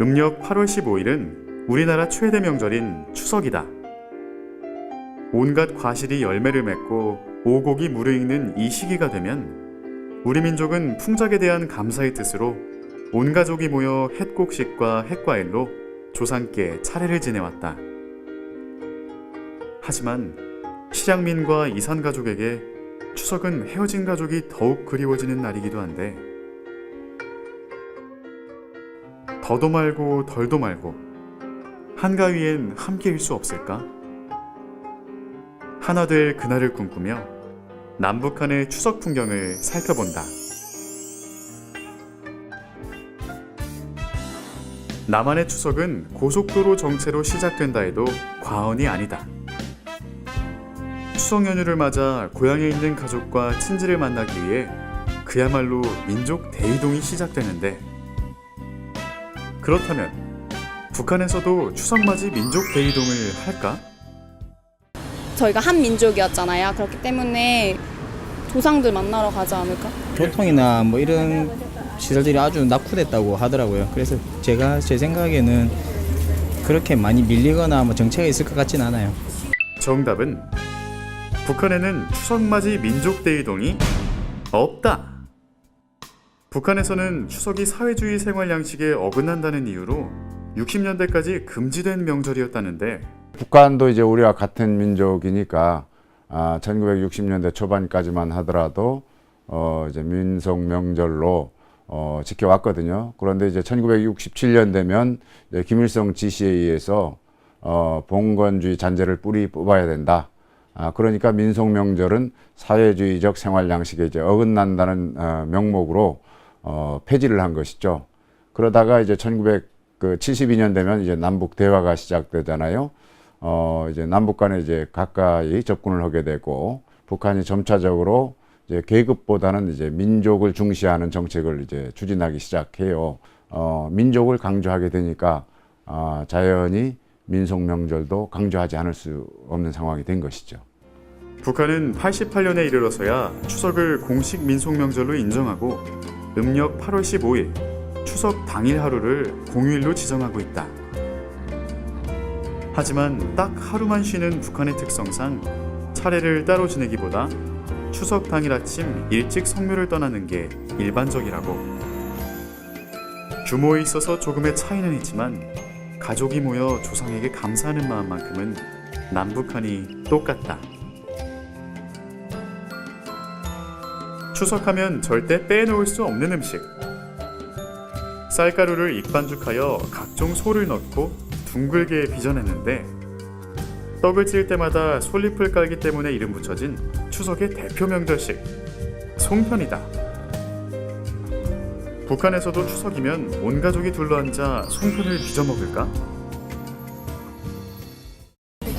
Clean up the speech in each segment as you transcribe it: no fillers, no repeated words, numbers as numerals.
음력 8월 15일은 우리나라 최대 명절인 추석이다. 온갖 과실이 열매를 맺고 오곡이 무르익는 이 시기가 되면 우리 민족은 풍작에 대한 감사의 뜻으로 온 가족이 모여 햇곡식과 햇과일로 조상께 차례를 지내왔다. 하지만 실향민과 이산 가족에게 추석은 헤어진 가족이 더욱 그리워지는 날이기도 한데, 더도 말고 덜도 말고 한가위엔 함께일 수 없을까? 하나 될 그날을 꿈꾸며 남북한의 추석 풍경을 살펴본다. 남한의 추석은 고속도로 정체로 시작된다 해도 과언이 아니다. 추석 연휴를 맞아 고향에 있는 가족과 친지를 만나기 위해 그야말로 민족 대이동이 시작되는데, 그렇다면 북한에서도 추석맞이 민족 대이동을 할까? 저희가 한 민족이었잖아요. 그렇기 때문에 조상들 만나러 가지 않을까? 교통이나 뭐 이런 시설들이 아주 낙후됐다고 하더라고요. 그래서 제 생각에는 그렇게 많이 밀리거나 뭐 정체가 있을 것 같진 않아요. 정답은 북한에는 추석맞이 민족 대이동이 없다. 북한에서는 추석이 사회주의 생활 양식에 어긋난다는 이유로 60년대까지 금지된 명절이었다는데, 북한도 이제 우리와 같은 민족이니까 1960년대 초반까지만 하더라도 이제 민속 명절로 지켜왔거든요. 그런데 이제 1967년 되면 이제 김일성 지시에 의해서 봉건주의 잔재를 뿌리 뽑아야 된다. 그러니까 민속 명절은 사회주의적 생활 양식에 이제 어긋난다는 명목으로 폐지를 한 것이죠. 그러다가 이제 1972년 되면 이제 남북 대화가 시작되잖아요. 이제 남북 간에 이제 가까이 접근을 하게 되고, 북한이 점차적으로 이제 계급보다는 이제 민족을 중시하는 정책을 이제 추진하기 시작해요. 민족을 강조하게 되니까 자연히 민속 명절도 강조하지 않을 수 없는 상황이 된 것이죠. 북한은 88년에 이르러서야 추석을 공식 민속 명절로 인정하고 음력 8월 15일 추석 당일 하루를 공휴일로 지정하고 있다. 하지만 딱 하루만 쉬는 북한의 특성상 차례를 따로 지내기보다 추석 당일 아침 일찍 성묘를 떠나는 게 일반적이라고. 규모에 있어서 조금의 차이는 있지만 가족이 모여 조상에게 감사하는 마음만큼은 남북한이 똑같다. 추석하면 절대 빼놓을 수 없는 음식. 쌀가루를 익반죽하여 각종 소를 넣고 둥글게 빚어냈는데, 떡을 찔 때마다 솔잎을 깔기 때문에 이름 붙여진 추석의 대표 명절식, 송편이다. 북한에서도 추석이면 온 가족이 둘러앉아 송편을 빚어 먹을까?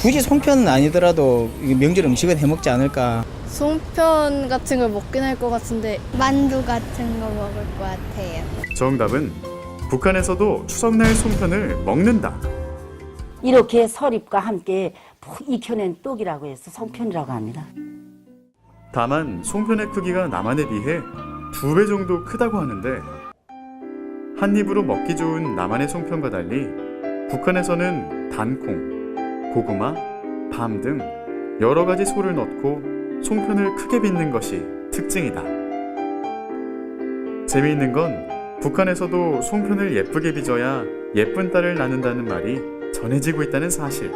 굳이 송편은 아니더라도 명절 음식은 해먹지 않을까. 송편 같은 걸 먹긴 할 것 같은데 만두 같은 거 먹을 것 같아요. 정답은 북한에서도 추석날 송편을 먹는다. 이렇게 설입과 함께 익혀낸 떡이라고 해서 송편이라고 합니다. 다만 송편의 크기가 남한에 비해 2배 정도 크다고 하는데, 한 입으로 먹기 좋은 남한의 송편과 달리 북한에서는 단콩, 고구마, 밤 등 여러 가지 소를 넣고 송편을 크게 빚는 것이 특징이다. 재미있는 건 북한에서도 송편을 예쁘게 빚어야 예쁜 딸을 낳는다는 말이 전해지고 있다는 사실.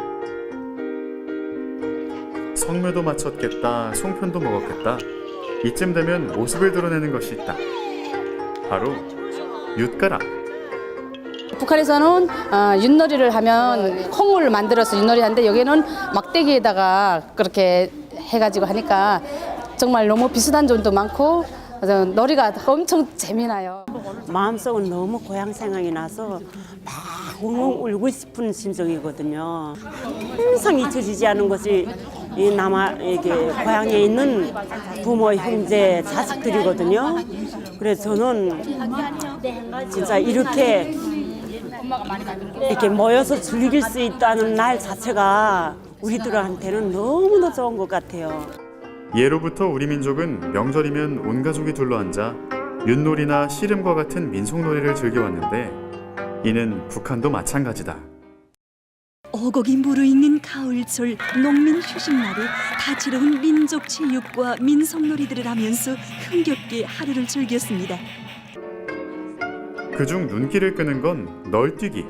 성묘도 마쳤겠다, 송편도 먹었겠다, 이쯤 되면 모습을 드러내는 것이 있다. 바로 윷가락. 북한에서는 윷놀이를 하면 콩을 만들어서 윷놀이 하는데, 여기는 막대기에다가 그렇게 해가지고 하니까 정말 너무 비슷한 점도 많고 놀이가 엄청 재미나요. 마음속은 너무 고향 생각이 나서 막 웅웅 울고 싶은 심정이거든요. 항상 잊혀지지 않은 것이 이 고향에 있는 부모, 형제, 자식들이거든요. 그래서 저는 진짜 이렇게 모여서 즐길 수 있다는 날 자체가 우리들한테는 너무나 좋은 것 같아요. 예로부터 우리 민족은 명절이면 온 가족이 둘러앉아 윷놀이나 씨름과 같은 민속놀이를 즐겨왔는데, 이는 북한도 마찬가지다. 오곡이 무르익는 가을철 농민 휴식날에 다채로운 민족 체육과 민속놀이들을 하면서 흥겹게 하루를 즐겼습니다. 그중 눈길을 끄는 건 널뛰기.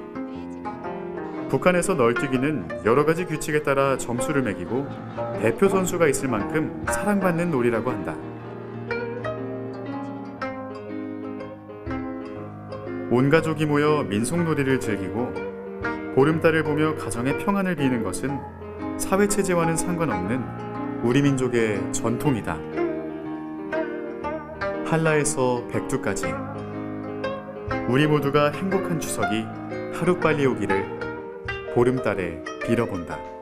북한에서 널뛰기는 여러 가지 규칙에 따라 점수를 매기고 대표 선수가 있을 만큼 사랑받는 놀이라고 한다. 온 가족이 모여 민속놀이를 즐기고 보름달을 보며 가정의 평안을 비는 것은 사회체제와는 상관없는 우리 민족의 전통이다. 한라에서 백두까지 우리 모두가 행복한 추석이 하루빨리 오기를 보름달에 빌어본다.